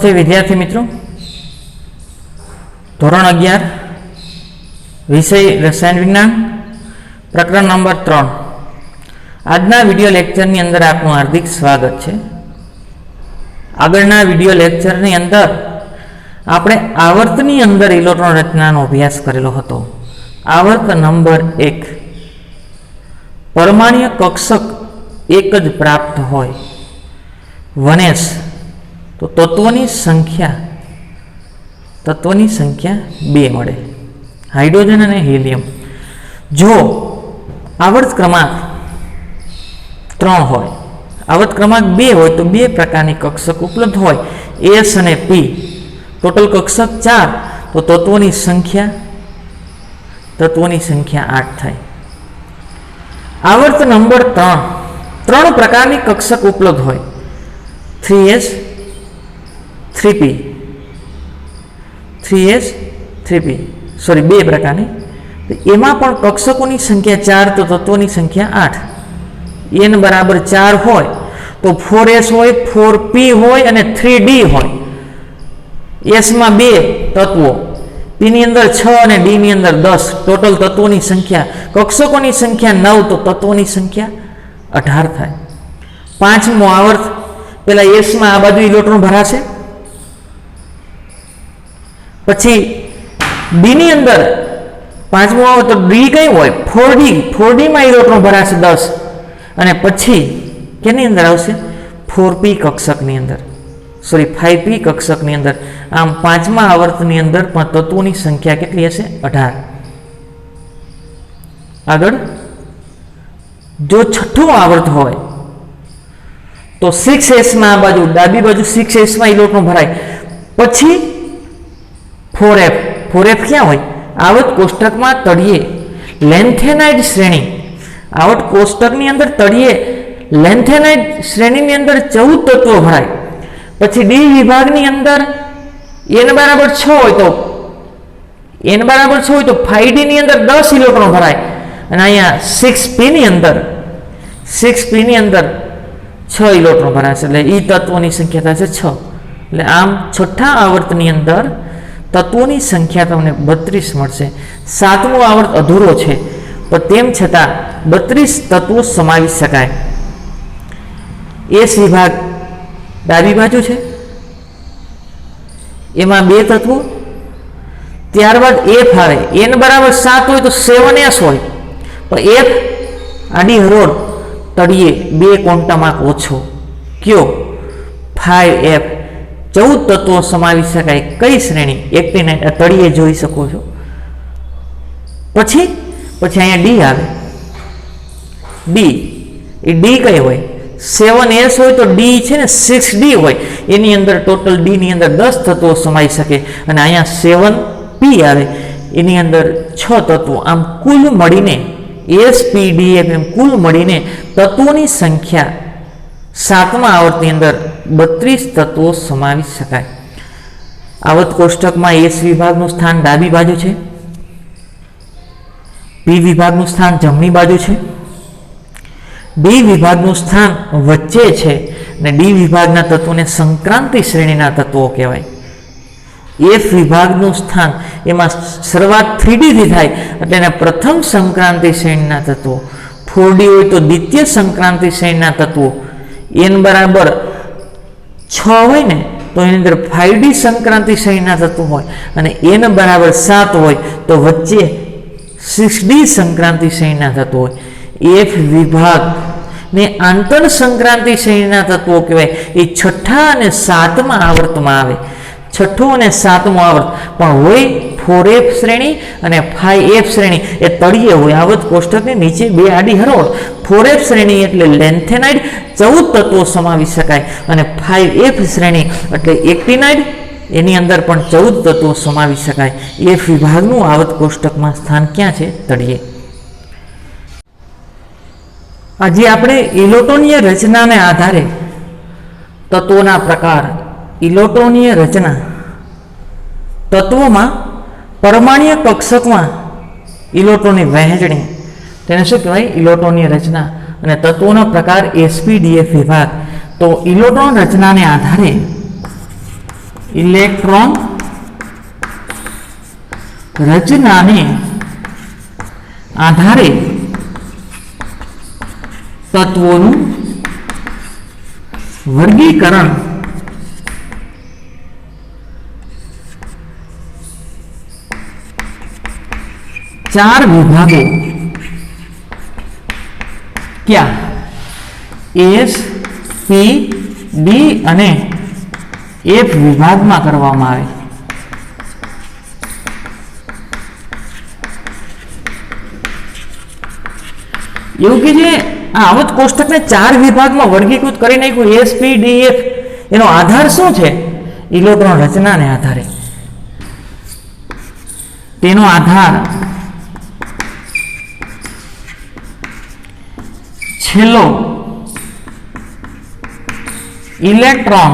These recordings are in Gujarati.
नमस्ते विद्यार्थी मित्रों, धोरण 11 विषय रसायन विज्ञान प्रकरण नंबर 3 आजना विडियो लेक्चर नी अंदर आपनु हार्दिक स्वागत है। आगळना विडियो लेक्चर नी अंदर आपणे आवर्तनी अंदर इलेक्ट्रॉन रचनानो अभ्यास करेलो हतो। आवर्त नंबर 1 परमाणु कक्षक एक ज प्राप्त होय वनेस तो तत्वों संख्या 2 मळे। हाइड्रोजन और हीलियम जो आवर्त क्रमांक 3 होय, आवर्त क्रमांक 2 होय तो 2 प्रकारनी कक्षक उपलब्ध होय, एस और पी। टोटल कक्षक 4 तो तत्वों संख्या 8 थाय। आवर्त नंबर 3 प्रकारनी कक्षक उपलब्ध होय, 3s 3p 3s 3p sorry 2 प्रकारनी। तो एमां पण कक्षकोनी संख्या 4 तो तत्वोनी संख्या 8। n बराबर 4 होय तो 4s होय, 4p होय अने 3d होय। s मां 2 तत्वो, p नी अंदर 6 अने d नी अंदर 10। टोटल तत्वोनी संख्या कक्षकोनी संख्या 9 तो तत्वोनी संख्या 18 थाय। 5मो आवर्त पेला s में आ बाजू इलेक्ट्रॉन भराशे, पछी d नी अंदर 5मो आवर्त तो d कई होय 4d में इलेक्ट्रॉन भराशे 10 अने पछी केनी अंदर आवशे 4p कक्षक नी अंदर सॉरी 5p कक्षक नी अंदर। आम 5मा आवर्त नी अंदर पण तत्वोनी संख्या केटली हशे 18। आगळ जो छठो आवर्त होय तो 6s में आ बाजू डाबी बाजू 6s में इलेक्ट्रॉन भराय, पछी 4f क्या होय आवत कोष्टक में तळिये लेंथेनाइड श्रेणी, आवत कोष्टक नी अंदर तळिये लेंथेनाइड श्रेणी नी अंदर 14 तत्वों भराय। पछी डी विभाग नी अंदर n बराबर 6 होय तो 5d नी अंदर 10 इलेक्ट्रॉन भराय अने अहींया 6p नी अंदर 6 इलेक्ट्रॉन भराशे એટલે ई तत्वोनी संख्या थशे 6। એટલે आम छठा आवर्तनी अंदर तत्वोनी संख्या तमने 32 मळशे। 7मो आवर्त अधूरो छे पण तेम छतां 32 तत्वों समावी शकाय। एस विभाग डाबी बाजू छे, एमां 2 तत्वों, त्यारबाद एफ आवे। n बराबर 7 होय तो 7s होय पण एफ आडी हरोळ तळिये 2 क्वोंटमांक ओछो क्यो 5f 14 तत्वों समावी शकाय। कई श्रेणी एक्टिनाइट आ तळिये जोई शको छो। पछी अहींया डी आवे, डी ए डी कई होय 7s होय तो डी छे ने 6d होय, एनी अंदर टोटल डी नी अंदर 10 तत्वों समाई शके अने अहींया 7p आवे एनी अंदर 6 तत्वों। आम कुल मळीने SPDF कुल मळीने तत्वोनी संख्या 7मा आवर्तनी अंदर 32 तत्वों समावी शकाय। आवत कोष्टक में एस विभागनुं स्थान डाबी बाजू छे, पी विभागनुं स्थान जमणी बाजू छे, डी विभागनुं स्थान वच्चे छे ने डी विभागना तत्वोने संक्रांति श्रेणीना तत्वो कहेवाय। एफ विभागनुं स्थान एमां शरूआत 3d थी थाय એટલે એને प्रथम संक्रांति श्रेणीना तत्वो, 4d होय तो द्वितीय संक्रांति श्रेणीना तत्वो। n बराबर 6 होय ने तो एनी अंदर 5d संक्रांति श्रेणीना तत्वो होय अने n बराबर 7 होय तो वच्चे 6d संक्रांति श्रेणीना तत्वो होय। एफ विभाग ने आंतर संक्रांति श्रेणीना तत्वो कहेवाय। ए छठा अने 7मा आवर्तमां आवे। छठो अने 7मो आवर्त पण होय 4f श्रेणी अने 5f श्रेणी ए तळिये होय। आवत कोष्टकनी नीचे 2 आडी हरोळ 4f श्रेणी एटले लेंथेनाइड 14 तत्वों समावी शकाय अने 5f श्रेणी एटले एक्टिनाइड एनी अंदर पण 14 तत्वों समावी शकाय। एफ विभागनुं आवत कोष्टकमां स्थान क्यां छे तळिये। आज आपणे इलेक्ट्रॉनीय रचना ने आधारे तत्वोना प्रकार, इलेक्ट्रॉनीय रचना, तत्वों में परमाणु कक्षक में इलेक्ट्रॉनी वहेंचणी तेने शुं कहेवाय इलेक्ट्रॉनीय रचना। अने तत्वों प्रकार SPDF विभाग। तो इलेक्ट्रॉन रचना ने आधारे ઇલેક્ટ્રોન રચનાને આધારે તત્વોનું વર્ગીકરણ ચાર વિભાગો क्या एस पी डी અને एफ વિભાગમાં કરવામાં આવે। એવું કે જે આવત કોષ્ટકને ચાર વિભાગમાં વર્ગીકૃત કરી નાખ્યું એસ પી ડી એફ, એનો આધાર શું છે? ઇલેક્ટ્રોન રચનાને આધારે તેનો આધાર છેલ્લો ઇલેક્ટ્રોન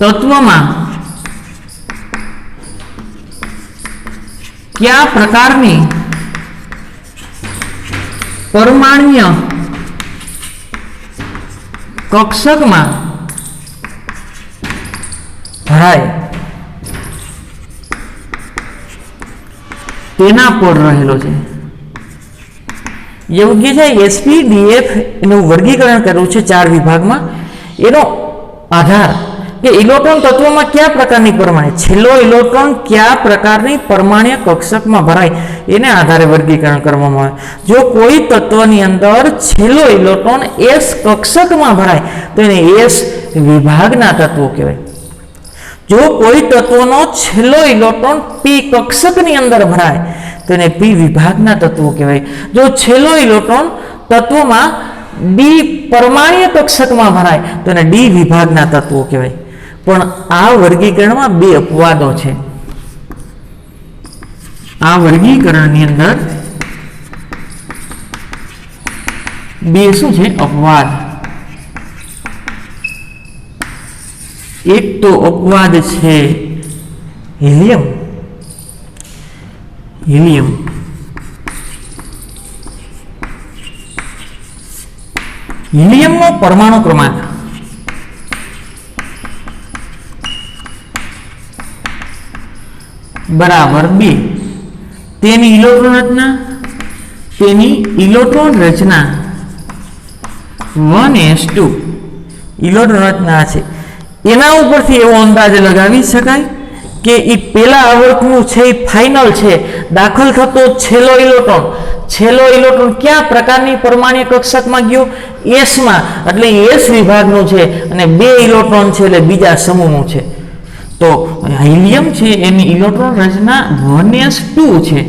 તત્વમાં કયા પ્રકારની પરમાણ્વીય કક્ષકમાં ભરાય તેના પર રહેલો છે। યોગ્ય છે એસપીડીએફ એનું વર્ગીકરણ કર્યું છે ચાર વિભાગમાં। એનો આધાર કે ઇલેક્ટ્રોન તત્વોમાં કયા પ્રકારની પરમાણુ છેલ્લો ઇલેક્ટ્રોન કયા પ્રકારની પરમાણ્વીય કક્ષકમાં ભરાય એને આધારે વર્ગીકરણ કરવામાં આવે। જો કોઈ તત્વની અંદર છેલ્લો ઇલેક્ટ્રોન એસ કક્ષકમાં ભરાય તો એને એસ વિભાગના તત્વો કહેવાય। જો કોઈ તત્વનો છેલ્લો ઇલેક્ટ્રોન પી કક્ષકની અંદર ભરાય તો એને પી વિભાગના તત્વો કહેવાય। જો છેલ્લો ઇલેક્ટ્રોન તત્વમાં ડી પરમાણ્વીય કક્ષકમાં ભરાય તો એને ડી વિભાગના તત્વો કહેવાય। પણ આ વર્ગીકરણમાં બે અપવાદો છે। આ વર્ગીકરણની અંદર બે શું છે? અપવાદ। એક તો અપવાદ છે હિલિયમ। હિલિયમનો પરમાણુ ક્રમાંક બરાબર 2। તેની ઇલેક્ટ્રોન રચના 1s2 ઇલેક્ટ્રોન રચના છે। એના ઉપરથી એવો અંદાજ લગાવી શકાય કે એ પેલા આવર્તનું છે એ ફાઇનલ છે। દાખલ થતો છેલ્લો ઇલેક્ટ્રોન કયા પ્રકારની પરમાણ્વીય કક્ષકમાં ગયો? એસમાં, એટલે એસ વિભાગનું છે અને 2 ઇલેક્ટ્રોન છે એટલે બીજા સમૂહનું છે। તો હિલિયમ છે એની ઇલેક્ટ્રોન રચના 1s2 છે।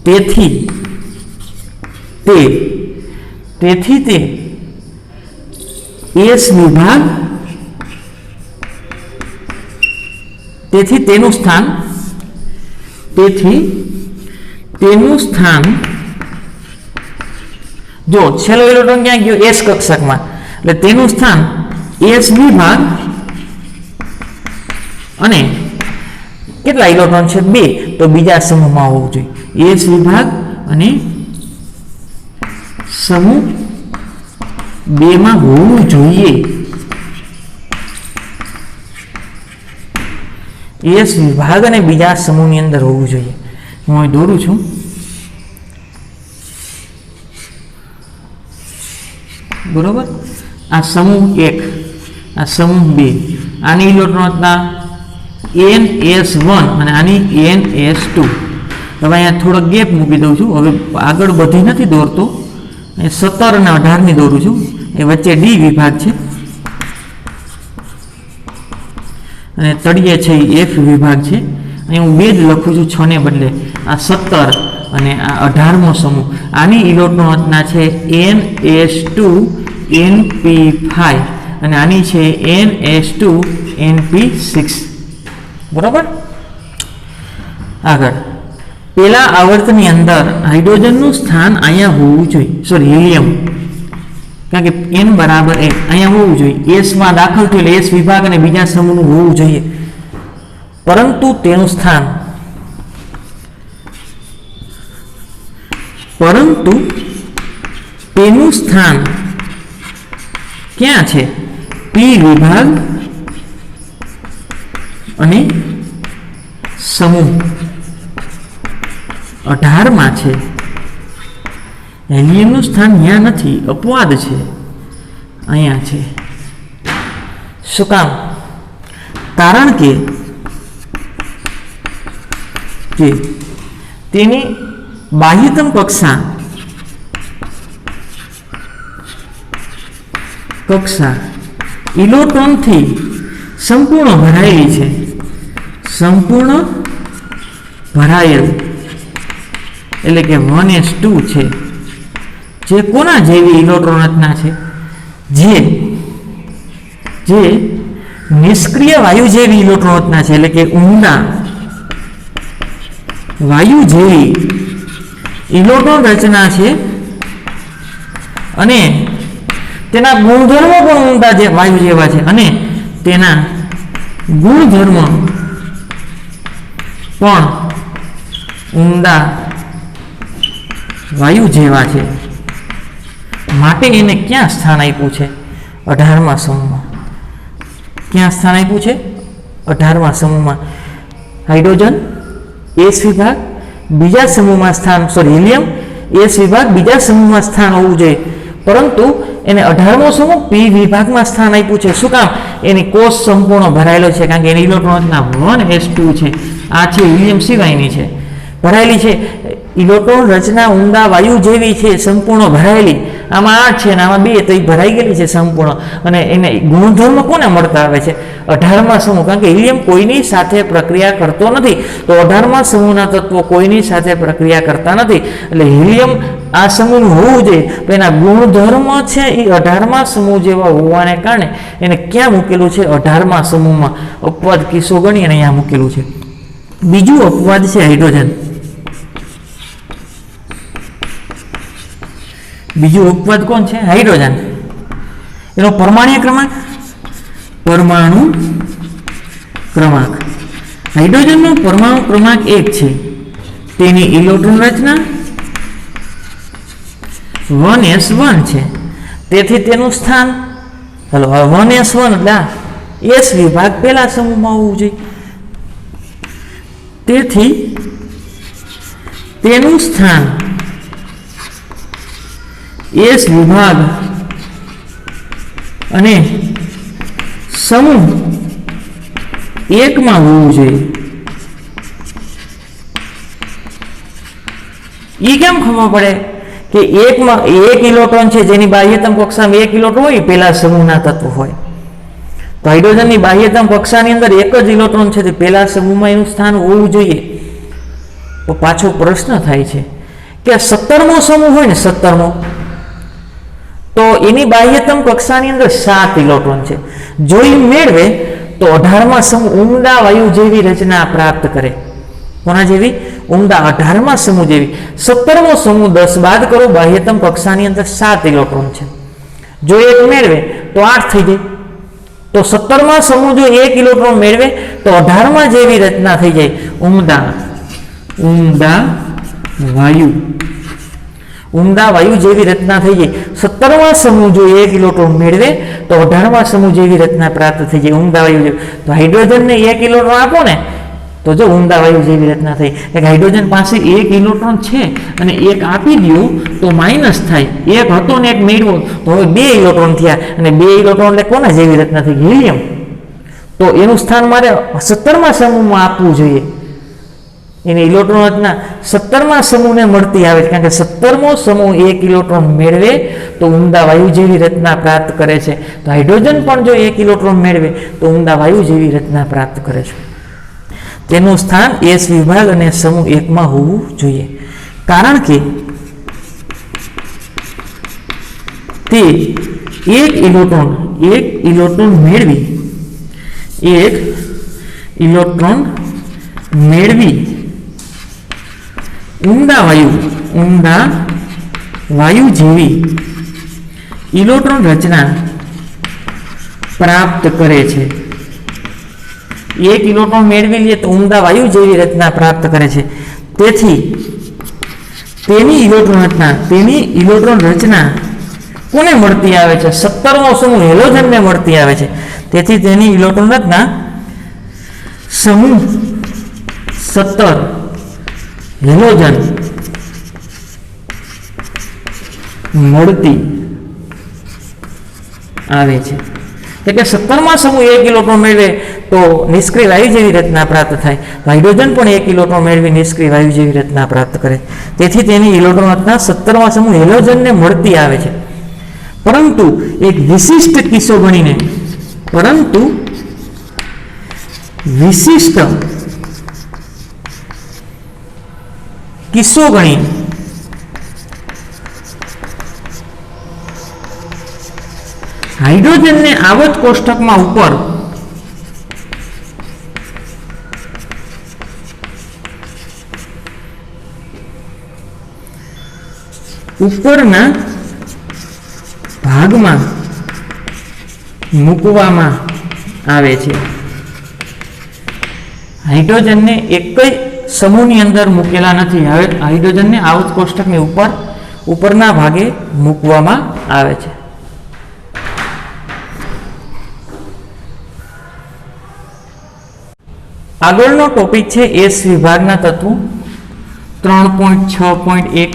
તેથી તે એસ વિભાગ, તેથી તેનું સ્થાન જો છેલ્લો ઇલેક્ટ્રોન ક્યાં ગયો? એસ કક્ષકમાં, એટલે તેનું સ્થાન એસ વિભાગ અને કેટલા ઇલેક્ટ્રોન છે? 2, તો બીજા સમૂહમાં હોવું જોઈએ। એસ વિભાગ અને સમૂહ 2 માં હોવું જોઈએ। એસ વિભાગ અને બીજા સમૂહની અંદર હોવું જોઈએ। હું અહીં દોરું છું। બરોબર, આ સમૂહ 1, આ સમૂહ 2, આની ઇલેક્ટ્રોન રચના NS1 અને આની NS2। હવે અહીંયા થોડો ગેપ મૂકી દઉં છું। હવે આગળ બધી નથી દોરતો, 17 અને 18 ની દોરું છું। એ વચ્ચે ડી વિભાગ છે અને તળિયે છે એ એફ વિભાગ છે। અહીં હું 2 જ લખું છું 6 ને બદલે। આ 17 અને આ 18મો સમૂહ, આની ઇલેક્ટ્રોન રચના છે NS2 NP5 અને આની છે NS2 NP6। બરોબર, આગળ પેલા આવર્તની અંદર હાઇડ્રોજનનું સ્થાન અહીંયા હોવું જોઈએ, સોરી હિલિયમ, કારણ કે n બરાબર 1 અહીંયા હોવું જોઈએ। એસ માં દાખલ થયેલ એસ વિભાગ અને બીજા સમૂહનું હોવું જોઈએ, પરંતુ તેનું સ્થાન ક્યાં છે? પી વિભાગ અને સમૂહ 18 માં છે. હેલિયમનું સ્થાન ત્યાં નથી, અપવાદ છે, અહીંયા છે. શું કામ? કારણ કે તેની બાહ્યતમ કક્ષા ઇલેક્ટ્રોનથી સંપૂર્ણ ભરાયેલી છે. સંપૂર્ણ ભરાયેલ એટલે કે 1s2 છે. જે કોના જેવી ઇલેક્ટ્રોન રચના છે? જે નિષ્ક્રિય વાયુ જેવી ઇલેક્ટ્રોન રચના છે, એટલે કે ઊંડા વાયુ જેવી ઇલેક્ટ્રોન રચના છે. અને તેના ગુણધર્મો પણ ઊંડા વાયુ જેવા છે, અને તેના ગુણધર્મ પણ ઊંડા વાયુ જેવા છે. માટે એને ક્યાં સ્થાન આપ્યું છે? 18મા સમૂહમાં. ક્યાં સ્થાન આપ્યું છે? 18મા સમૂહમાં. હાઇડ્રોજન એસ વિભાગ બીજા સમૂહમાં સ્થાન, હિલિયમ એસ વિભાગ બીજા સમૂહમાં સ્થાન હોવું જોઈએ, પરંતુ એને 18મો સમૂહ પી વિભાગમાં સ્થાન આપ્યું છે. શું કામ? એની કોષ સંપૂર્ણ ભરાયેલો છે, કારણ કે એની ઇલેક્ટ્રોન રચના 1s2 છે. આ છે હિલિયમ સિવાયની છે, ભરાયેલી છે. ઇલેક્ટ્રોન રચના ઊંડા વાયુ જેવી છે, સંપૂર્ણ ભરાયેલી. આમાં 8 છે અને આમાં 2, તો એ ભરાઈ ગયેલી છે સંપૂર્ણ. અને એને ગુણધર્મ કોને મળતા આવે છે? 18મા સમૂહ. કારણ કે હિલિયમ કોઈની સાથે પ્રક્રિયા કરતો નથી, તો 18મા સમૂહના તત્વો કોઈની સાથે પ્રક્રિયા કરતા નથી. એટલે હિલિયમ આ સમૂહનું હોવું જોઈએ, તો એના ગુણધર્મ છે એ 18મા સમૂહ જેવા હોવાને કારણે એને ક્યાં મૂકેલું છે? 18મા સમૂહમાં. અપવાદ કિસ્સો ગણી અને અહીંયા મૂકેલું છે. બીજું અપવાદ છે હાઇડ્રોજન. બીજું અપવાદ કોણ છે? હાઇડ્રોજન. એનો પરમાણુ ક્રમાંક હાઇડ્રોજનનો પરમાણુ ક્રમાંક 1 છે. તેની ઇલેક્ટ્રોન રચના 1s1 છે. તેથી તેનું સ્થાન 1s1 એટલે એસ વિભાગ પહેલા સમૂહમાં હોવું જોઈએ. તેથી તેનું સ્થાન એસ વિભાગ અને સમૂહ 1 માં હોવું જોઈએ. એ કેમ ખબર પડે કે 1 માં 1 ઇલેક્ટ્રોન છે, જેની બાહ્યતમ કક્ષામાં 1 ઇલેક્ટ્રોન હોય, પહેલા સમૂહના તત્વ હોય. તો હાઇડ્રોજનની બાહ્યતમ કક્ષાની અંદર 1 જ ઇલેક્ટ્રોન છે, તે પહેલા સમૂહમાં એનું સ્થાન હોવું જોઈએ. તો પાછો પ્રશ્ન થાય છે કે 17મો સમૂહ હોય ને, 17મો, તો એની બાહ્યતમ કક્ષાની અંદર 7 ઇલેક્ટ્રોન છે. જો એ મેળવે તો 18મા સમૂહ ઊંડા વાયુ જેવી રચના પ્રાપ્ત કરે. કોના જેવી? ઊંડા 18મા સમૂહ જેવી. 17મો સમૂહ 10 બાદ કરો, બાહ્યતમ કક્ષાની અંદર 7 ઇલેક્ટ્રોન છે. જો 1 મેળવે તો 8 થઈ જાય. તો 17મા સમૂહ જો 1 ઇલેક્ટ્રોન મેળવે તો 18મા જેવી રચના થઈ જાય, ઊંડા વાયુ જેવી રચના થઈ જાય. 17મા સમૂહ જો 1 ઇલેક્ટ્રોન મેળવે તો 18મા સમૂહ જેવી રચના પ્રાપ્ત થઈ જાય, ઊંડા વાયુ જેવી. તો હાઇડ્રોજનને 1 ઇલેક્ટ્રોન આપો ને, તો જો ઊંડા વાયુ જેવી રચના થઈ. એટલે હાઇડ્રોજન પાસે 1 ઇલેક્ટ્રોન છે અને 1 આપી દો તો માઇનસ થાય. 1 હતો ને 1 મેળવ્યો તો હવે 2 ઇલેક્ટ્રોન થયા, અને 2 ઇલેક્ટ્રોન એટલે કોના જેવી રચના થઈ? હિલિયમ. તો એનું સ્થાન મારે 17મા સમૂહમાં આપવું જોઈએ. એની ઇલેક્ટ્રોન રચના 17મા સમૂહને મળતી આવે છે, કારણ કે 17મો સમૂહ 1 ઇલેક્ટ્રોન મેળવે તો ઊંડા વાયુ જેવી રચના પ્રાપ્ત કરે છે. તો હાઇડ્રોજન પણ જો 1 ઇલેક્ટ્રોન મેળવે તો ઊંડા વાયુ જેવી રચના પ્રાપ્ત કરે છે. તેનું સ્થાન એસ વિભાગ અને સમૂહ 1 માં હોવું જોઈએ, કારણ કે તે 1 ઇલેક્ટ્રોન મેળવી ઊંડા વાયુ જેવી ઇલેક્ટ્રોન રચના પ્રાપ્ત કરે છે. 1 ઇલેક્ટ્રોન મેળવી લે તો ઊંડા વાયુ જેવી રચના પ્રાપ્ત કરે છે. તેથી તેની ઇલેક્ટ્રોન રચના કોને મળતી આવે છે? 17મો સમૂહ હેલોજનને મળતી આવે છે. તેથી તેની ઇલેક્ટ્રોન રચના સમૂહ 17 હેલોજન મળતી આવે છે. એટલે 17મા સમૂહ 1 ઇલેક્ટ્રોન મેળવે તો નિષ્ક્રિય વાયુ જેવી રચના પ્રાપ્ત થાય. હાઇડ્રોજન પણ 1 ઇલેક્ટ્રોન મેળવી નિષ્ક્રિય વાયુ જેવી રચના પ્રાપ્ત કરે. તેથી તેની ઇલેક્ટ્રોન રચના 17મા સમૂહ હેલોજનને મળતી આવે છે. પરંતુ એક વિશિષ્ટ કિસ્સો ગણીને હાઇડ્રોજનને આવત કોષ્ટકમાં ઉપરના ભાગમાં મૂકવામાં આવે છે. હાઇડ્રોજનને એક જ સમૂહની અંદર મૂકેલા નથી. હવે હાઇડ્રોજનને આવત કોષ્ટકની ઉપરના ભાગે મૂકવામાં આવે છે. આગળનો ટોપિક છે એસ વિભાગના તત્વો 3.6.1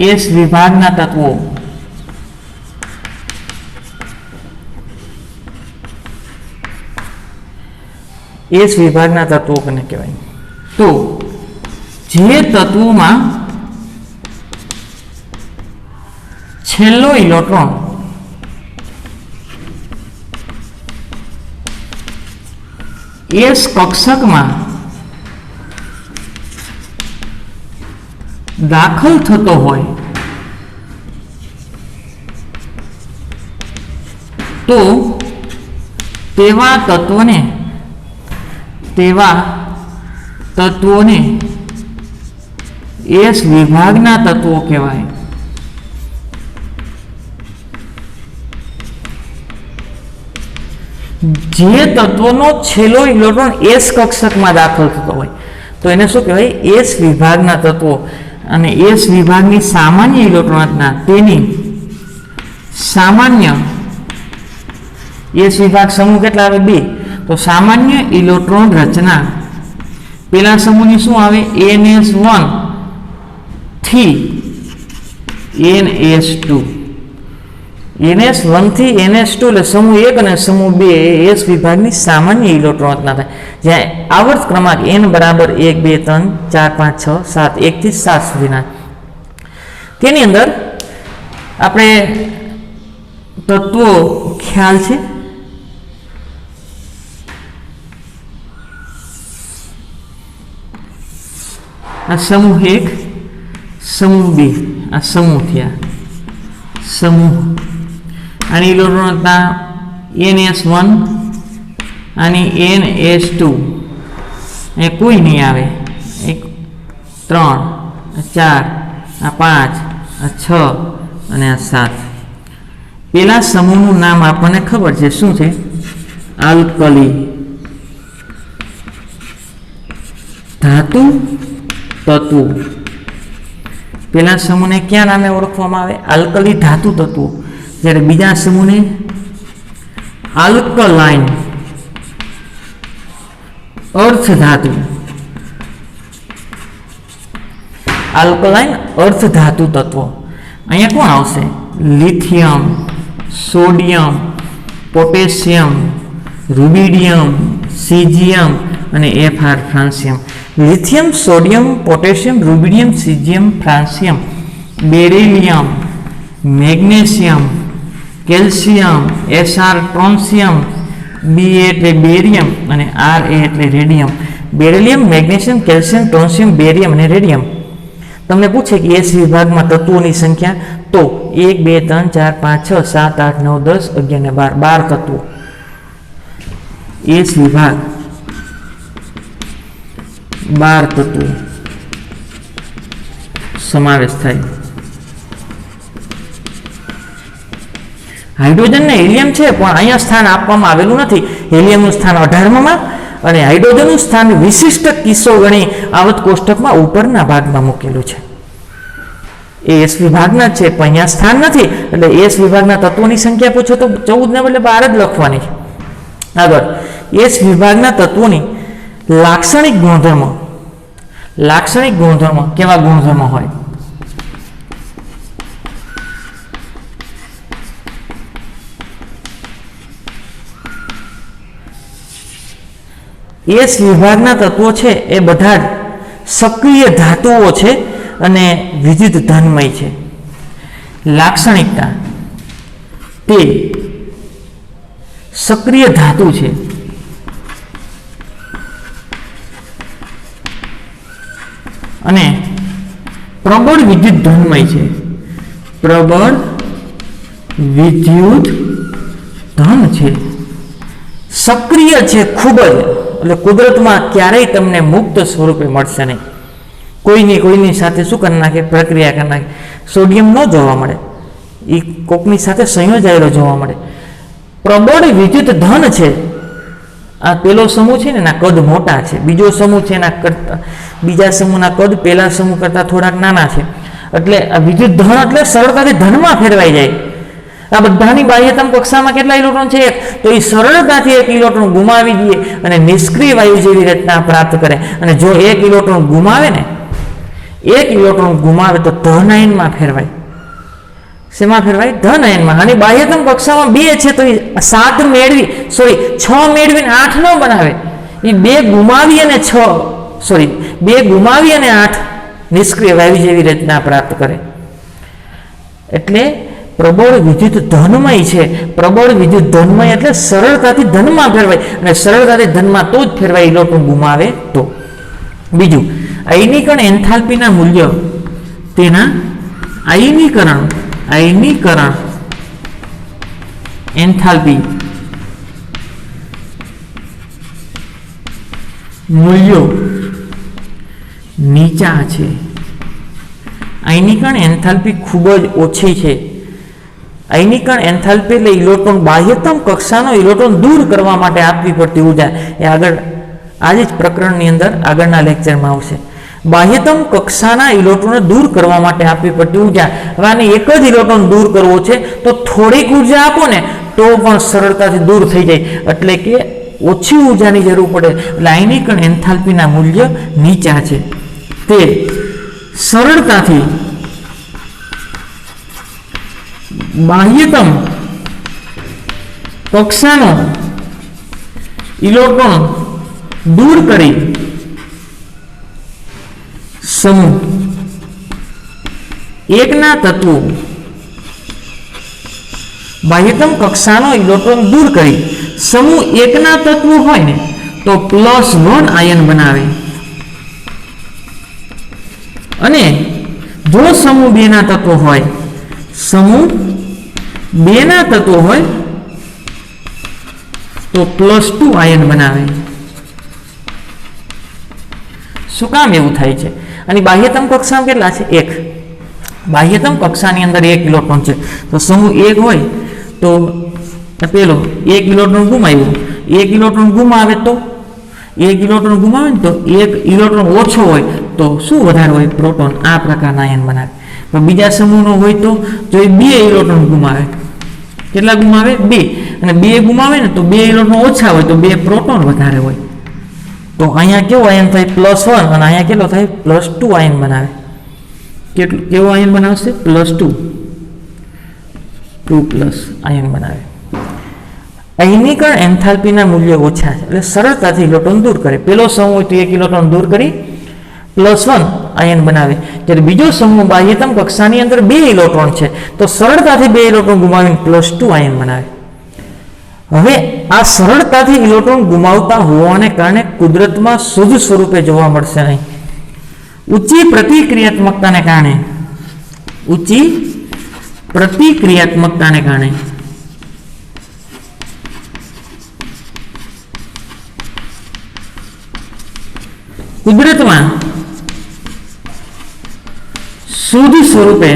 એસ વિભાગના તત્વો. એસ વિભાગના તત્વો કોને કહેવાય? તો જે તત્વોમાં છેલ્લો ઇલેક્ટ્રોન એસ કક્ષકમાં દાખલ થતો હોય તો તેવા તત્વોને એસ વિભાગના તત્વો કહેવાય. જે તત્વોનો છેલ્લો ઇલેક્ટ્રોન એસ કક્ષકમાં દાખલ થતો હોય તો એને શું કહેવાય? એસ વિભાગના તત્વો. અને એસ વિભાગની સામાન્ય ઇલેક્ટ્રોન રચના તેની સામાન્ય એસ વિભાગ સમૂહ કેટલા આવે? 2. તો સામાન્ય ઇલેક્ટ્રોન રચના પેલા સમૂહની શું આવે? NS1 થી NS2. NS1 થી NS2 એટલે સમૂહ 1 અને સમૂહ 2 એસ વિભાગની સામાન્ય ઇલેક્ટ્રોન રચના થાય. જ્યાં આવર્ત ક્રમાંક n બરાબર 1 2 3 4 5 6 7 1 થી 7 સુધીના. તેની અંદર આપણે તત્વો ખ્યાલ છે. આ સમૂહ 1, સમૂહ 2, આ સમૂહ થયા. સમૂહ આની ઇલેક્ટ્રોન રચના NS1 આની NS2 એ કોઈ નહીં આવે. 1 3 4 5 6 અને 7. પેલા સમૂહનું નામ આપણને ખબર છે. શું છે? આલ્કલી ધાતુ તત્વો. પેલા સમૂહને ક્યાં નામે ઓળખવામાં આવે? આલ્કલી ધાતુ તત્વો. જ્યારે બીજા સમૂહને આલ્કલાઇન અર્થ ધાતુ. આલ્કલાઇન અર્થ ધાતુ તત્વો. અહીંયા કોણ આવશે? Lithium, sodium, potassium, rubidium, caesium અને Fr francium. Lithium, sodium, potassium, rubidium, caesium, francium, beryllium, magnesium, calcium, Sr strontium, Ba એટલે બેરિયમ અને Ra એટલે radium. Beryllium, magnesium, calcium, strontium, barium અને રેડિયમ. તમને પૂછે કે એસ વિભાગમાં તત્વોની સંખ્યા, તો 1 2 3 4 5 6 7 8 9 10 11 ને 12 તત્વો એસ વિભાગ. 12 તત્વો સમાવેશ થાય. હાઇડ્રોજન ને હિલિયમ છે પણ અહીંયા સ્થાન આપવામાં આવેલું નથી. હિલિયમનું સ્થાન 18માં અને હાઇડ્રોજનનું સ્થાન વિશિષ્ટ કિસ્સો ગણી આવત કોષ્ટકમાં ઉપરના ભાગમાં મૂકેલું છે. એ એસ વિભાગના જ છે, પણ અહીંયા સ્થાન નથી એટલે એસ વિભાગના તત્વોની સંખ્યા પૂછો તો 14 ને બદલે 12 જ લખવાની છે. આગળ એસ વિભાગના તત્વોની લાક્ષણિક ગુણધર્મ કેવા ગુણધર્મો હોય? એસ વિભાગના તત્વો છે એ બધા જ સક્રિય ધાતુઓ છે અને વિદ્યુત ધનમય છે. લાક્ષણિકતા તે સક્રિય ધાતુ છે અને પ્રબળ વિદ્યુત ધનમય છે. પ્રબળ વિદ્યુત ધન છે, સક્રિય છે ખૂબ જ, એટલે કુદરતમાં ક્યારેય તમને મુક્ત સ્વરૂપે મળશે નહીં. કોઈની સાથે શું કરી નાખે, પ્રક્રિયા કરી નાખે. સોડિયમ ન જોવા મળે, એ કોકની સાથે સંયોજાયેલો જોવા મળે. પ્રબળ વિદ્યુત ધન છે. આ પેલો સમૂહ છે ને એના કદ મોટા છે, બીજો સમૂહ છે એના કરતા બીજા સમૂહના કદ પેલા સમૂહ કરતા થોડાક નાના છે. એટલે આ વિદ્યુત ધન એટલે સરળતાથી ધનમાં ફેરવાઈ જાય. આ બધાની બાહ્યતમ કક્ષામાં કેટલા ઇલેક્ટ્રોન છે? તો એ સરળતાથી એક ઇલેક્ટ્રોન ગુમાવી દઈએ અને નિષ્ક્રિય વાયુ જેવી રચના પ્રાપ્ત કરે. અને જો એક ઇલેક્ટ્રોન ગુમાવે તો ધન આયનમાં ફેરવાય. શેમાં ફેરવાય? ધન આયનમાં. અને બાહ્યતમ કક્ષામાં 2 છે તો એ 6 મેળવીને 8 ન બનાવે. એ 2 ગુમાવી અને 8 નિષ્ક્રિય વાયુ જેવી રચના પ્રાપ્ત કરે. એટલે પ્રબળ વિદ્યુત ધનમય છે. પ્રબળ વિદ્યુત ધનમય એટલે સરળતાથી ધનમાં ફેરવાય, અને સરળતાથી ધનમાં તો જ ફેરવાય ઇલેક્ટ્રોન ગુમાવે તો. બીજું, આયનીકરણ એન્થાલ્પીના મૂલ્ય તેના આયનીકરણ એન્થાલ્પી મૂલ્યો નીચા છે. આયનીકરણ એન્થાલ્પી ખૂબ જ ઓછી છે. આયનીકરણ એન્થાલ્પી એટલે ઇલેક્ટ્રોન બાહ્યતમ કક્ષાનો ઇલેક્ટ્રોન દૂર કરવા માટે આપવી પડતી ઉર્જા. એ આગળ આજે જ પ્રકરણની અંદર આગળના લેક્ચરમાં આવશે. બાહ્યતમ કક્ષાના ઇલેક્ટ્રોનને દૂર કરવા માટે આપવી પડતી ઉર્જા. હવે આને એક જ ઇલેક્ટ્રોન દૂર કરવો છે તો થોડીક ઉર્જા આપો ને તો પણ સરળતાથી દૂર થઈ જાય, એટલે કે ઓછી ઉર્જાની જરૂર પડે. એટલે આયનીકરણ એન્થાલ્પીના મૂલ્ય નીચા છે. તે સરળતાથી બાહ્યતમ કક્ષાનો ઇલેક્ટ્રોન દૂર કરી સમૂહ એકના તત્વો બાહ્યતમ કક્ષાનો ઇલેક્ટ્રોન દૂર કરી સમૂહ એકના તત્વો હોય ને તો +1 આયન બનાવે. અને જો સમૂહ 2 ના તત્વો હોય તો +2 આયન બનાવે. શું કામ એવું થાય છે? અને બાહ્યતમ કક્ષામાં કેટલા છે? 1. બાહ્યતમ કક્ષાની અંદર 1 ઇલેક્ટ્રોન છે. તો સમૂહ 1 હોય તો પેલો 1 ઇલેક્ટ્રોન ગુમાવ્યો, 1 ઇલેક્ટ્રોન ગુમાવે તો 1 ઇલેક્ટ્રોન ઓછો હોય તો શું વધારે હોય? પ્રોટોન. આ પ્રકારના આયન બનાવે. પણ બીજા સમૂહનો હોય તો જો એ 2 ઇલેક્ટ્રોન ગુમાવે, કેટલા ગુમાવે? 2. અને 2 ગુમાવે ને તો 2 ઇલેક્ટ્રોન ઓછા હોય તો 2 પ્રોટોન વધારે હોય. તો અહીંયા કેવો આયન થાય? +1. અને અહીંયા કેટલો થાય? +2 આયન બનાવે. કેવો આયન બનાવશે? +2 આયન બનાવે. આયનીકરણ એન્થાલ્પીના મૂલ્યો ઓછા છે એટલે સરળતાથી ઇલેક્ટ્રોન દૂર કરે. પેલો સમૂહ હોય તો 1 ઇલેક્ટ્રોન દૂર કરી +1 આયન બનાવે. જ્યારે બીજો સમૂહ બાહ્યતમ કક્ષાની અંદર 2 ઇલેક્ટ્રોન છે તો સરળતાથી 2 ઇલેક્ટ્રોન ગુમાવીને +2 આયન બનાવે. હવે આ સરળતાથી ઇલેક્ટ્રોન ગુમાવતા હોવાને કારણે કુદરતમાં શુદ્ધ સ્વરૂપે જોવા મળશે નહીં. ઊંચી પ્રતિક્રિયાત્મકતાને કારણે કુદરતમાં શુદ્ધ સ્વરૂપે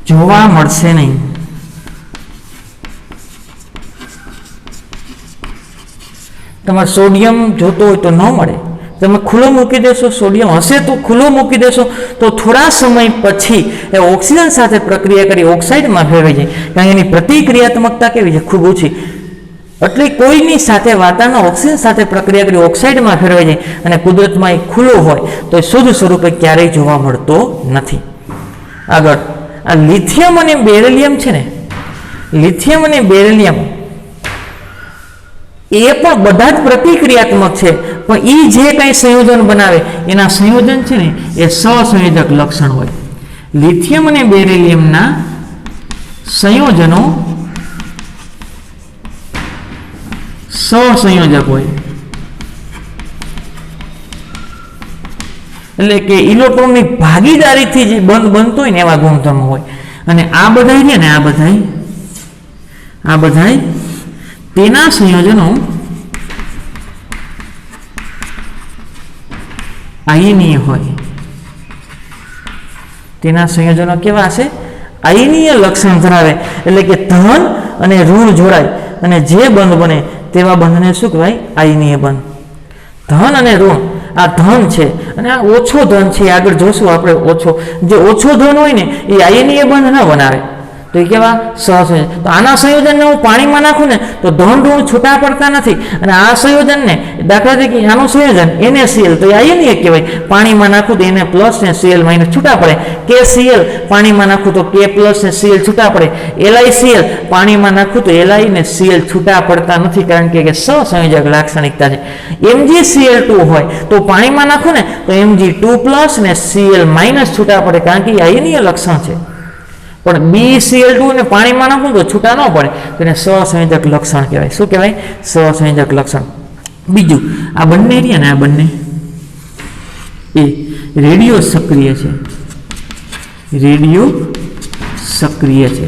જોવા મળશે નહીં. તમારે સોડિયમ જોતો હોય તો ન મળે, તમે ખુલ્લો મૂકી દેશો, સોડિયમ હશે તો ખુલ્લો મૂકી દેશો તો થોડા સમય પછી એ ઓક્સિજન સાથે પ્રક્રિયા કરી ઓક્સાઇડમાં ફેરવાઈ જાય, કારણ એની પ્રતિક્રિયાત્મકતા કેવી છે, ખૂબ ઓછી. એટલે કોઈની સાથે વાતાવરણ ઓક્સિજન સાથે પ્રક્રિયા કરી ઓક્સાઇડમાં ફેરવાઈ જાય અને કુદરતમાં એ ખુલ્લો હોય તો એ શુદ્ધ સ્વરૂપે ક્યારેય જોવા મળતો નથી. આગળ આ લિથિયમ અને બેરિલિયમ છે ને, લિથિયમ અને બેરિલિયમ એ પણ બધા જ પ્રતિક્રિયાત્મક છે, પણ એ જે કંઈ સંયોજન બનાવે એના સંયોજન છે ને એ સહસંયોજક લક્ષણ હોય. લિથિયમ અને બેરિલિયમના સંયોજનો સહસંયોજક હોય, એટલે કે ઇલેક્ટ્રોનની ભાગીદારીથી જે બનતો હોય ને એવા ગુણધર્મો હોય. અને આ બધા છે ને આ બધા તેના સંયોજનો આયનીય હોય. તેના સંયોજનો કેવા હશે? આયનીય લક્ષણ ધરાવે, એટલે કે ધન અને ઋણ જોડાય અને જે બંધ બને તેવા બંધને શું કહેવાય? આયનીય બંધ. ધન અને ઋણ, આ ધન છે અને આ ઓછો ધન છે, આગળ જોશું આપણે. જે ઓછો ધન હોય ને એ આયનીય બંધ ન બનાવે, તો એ કેવા? સહસંયોજન. તો આના સંયોજનને હું પાણીમાં નાખું ને તો ધન ઋણ છૂટા પડતા નથી, અને આ સંયોજનને દાખલા તરીકે આનું સંયોજન NaCl તો એ આયનીય કહેવાય. પાણીમાં નાખું તો Na પ્લસ ને Cl માઇનસ છૂટા પડે. KCl પાણીમાં નાખું તો K પ્લસ ને Cl છૂટા પડે. LiCl પાણીમાં નાખું તો Li ને Cl છૂટા પડતા નથી, કારણ કે સહસંયોજક લાક્ષણિકતા છે. MgCl2 હોય તો પાણીમાં નાખું ને તો Mg2 પ્લસ ને Cl માઇનસ છૂટા પડે, કારણ કે એ આયનીય લક્ષણ છે. પણ BeCl2 ને પાણીમાં નાખું તો છૂટા ન પડે, તો એને સહસંયોજક લક્ષણ કહેવાય. શું કહેવાય? સહસંયોજક લક્ષણ. બીજું, આ બંને રહ્યા ને, આ બંને એ રેડિયો સક્રિય છે. રેડિયો સક્રિય છે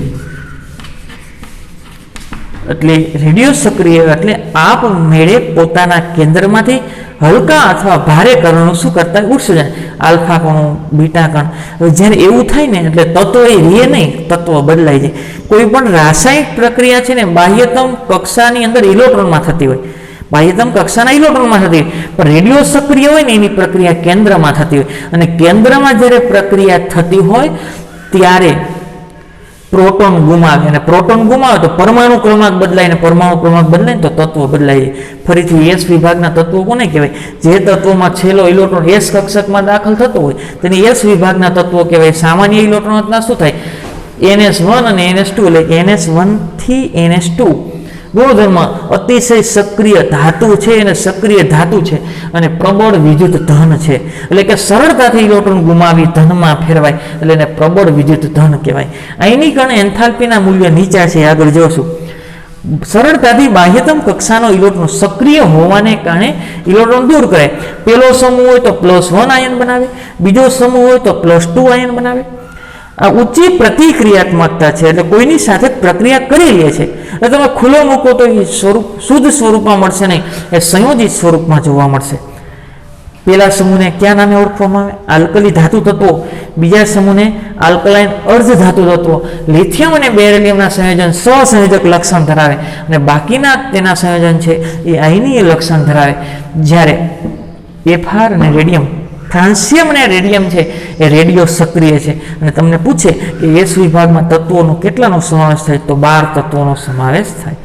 એટલે રેડિયો સક્રિય એટલે આપમેળે પોતાના કેન્દ્રમાંથી હલકા અથવા ભારે કણો શું કરતા ઉત્સર્જન, આલ્ફા કણો, બીટા કણ. જ્યારે એવું થાય ને એટલે તત્વો એ રહે નહીં, તત્વો બદલાઈ જાય. કોઈ પણ રાસાયણિક પ્રક્રિયા છે ને બાહ્યતમ કક્ષાની અંદર ઇલેક્ટ્રોનમાં થતી હોય, બાહ્યતમ કક્ષાના ઇલેક્ટ્રોનમાં થતી હોય, પણ રેડિયો સક્રિય હોય ને એની પ્રક્રિયા કેન્દ્રમાં થતી હોય. અને કેન્દ્રમાં જ્યારે પ્રક્રિયા થતી હોય ત્યારે પ્રોટોન ગુમાવે, અને પ્રોટોન ગુમાવે તો પરમાણુ ક્રમાંક બદલાય, ને પરમાણુ ક્રમાંક બદલાય તો તત્વો બદલાય. ફરીથી S વિભાગના તત્વો કોને કહેવાય? જે તત્વોમાં છેલ્લો ઇલેક્ટ્રોન S કક્ષકમાં દાખલ થતો હોય તેને S વિભાગના તત્વો કહેવાય. સામાન્ય ઇલેક્ટ્રોનના શું થાય? NS1 અને NS2, એટલે NS1 થી NS2 ગુણધર્મ અતિશય સક્રિય ધાતુ છે, અને સક્રિય ધાતુ છે અને પ્રબળ વિદ્યુત ધન છે, એટલે કે સરળતાથી ઇલેક્ટ્રોન ગુમાવી ધનમાં ફેરવાય, એટલે એને પ્રબળ વિદ્યુત ધન કહેવાય. આયનીકરણ એન્થાલ્પીના મૂલ્ય નીચા છે, આગળ જોશું. સરળતાથી બાહ્યતમ કક્ષાનો ઇલેક્ટ્રોન સક્રિય હોવાને કારણે ઇલેક્ટ્રોન દૂર કરે. પહેલો સમૂહ હોય તો +1 આયન બનાવે, બીજો સમૂહ હોય તો +2 આયન બનાવે. આ ઊંચી પ્રતિક્રિયાત્મકતા છે, એટલે કોઈની સાથે પ્રક્રિયા કરી લે છે. એટલે તમે ખુલ્લો મૂકો તો એ સ્વરૂપ શુદ્ધ સ્વરૂપમાં મળશે નહીં, એ સંયોજિત સ્વરૂપમાં જોવા મળશે. પહેલા સમૂહને કયા નામે ઓળખવામાં આવે? આલ્કલી ધાતુ તત્વો. બીજા સમૂહને આલ્કલાઇન અર્ધ ધાતુ તત્વો. લિથિયમ અને બેરિલિયમના સંયોજન સહસંયોજક લક્ષણ ધરાવે, અને બાકીના તેના સંયોજન છે એ આયનીય લક્ષણ ધરાવે. જ્યારે FR અને રેડિયમ, ફ્રાન્સિયમ અને રેડિયમ છે એ રેડિયો સક્રિય છે. અને તમને પૂછે કે S વિભાગમાં તત્વોનો કેટલાનો સમાવેશ થાય, તો 12 તત્વોનો સમાવેશ થાય.